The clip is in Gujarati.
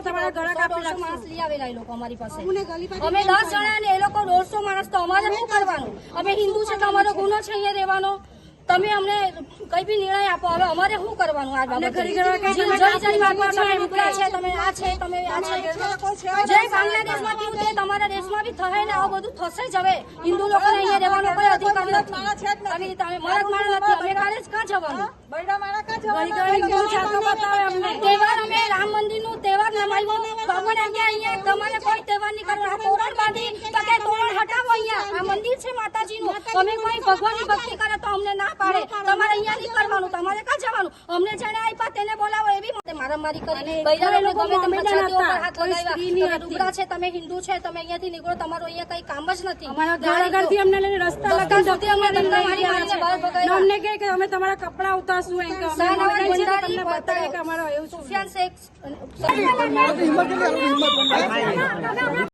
તમારા ગળા કાપી માણસ લઈ આવેલા એ લોકો અમારી પાસે. અમે 10 જણા ને એ લોકો 150 માણસ. તો અમારે શું કરવાનું? અમે હિન્દુ છે તો અમારો ગુનો છે અહીંયા રહેવાનો. તમે અમને કઈ બી નિર્ણય આપો. હવે અમારે શું કરવાનું? આ બાબત તમે છે, તમે આ છે, તમે આ છે. જે બાંગ્લાદેશમાં થયું તે તમારા દેશમાં બી થાય ને આવું બધું થશે જ. હવે હિન્દુ લોકોને અહીંયા રહેવાનો કોઈ અધિકાર નથી. અમે કાલે જ ક્યાં જવાનું? તહેવાર અમે રામ મંદિર નું તહેવાર મનાવ્યો. ભગવાન અહીંયા તમારે કોઈ તહેવાર નહીં કરવાનો. તોરણ બાંધી તો કે તોરણ હટાવો. અહીંયા આ મંદિર છે માતાજી નું. અમે કોઈ ભગવાનની ભક્તિ કરે તો અમને ના પાડે. તમારે અહીંયા નહીં કરવાનું. તમારે ક્યાં જવાનું? અમને જેને આપ્યા તેને બોલાવો. એવી મારામારી કરી બૈરાઓને ગમે તેમ છાતીઓ પર હાથ લગાવ્યા. ડુગરા છે, તમે હિન્દુ છે, તમે અહીંયાથી નીકળો. તમારું અહીંયા કઈ કામ જ નથી. અમને લઈને રસ્તા અમને કહે કે અમે તમારા કપડા ઉતારશું. સુફિયાન શેખ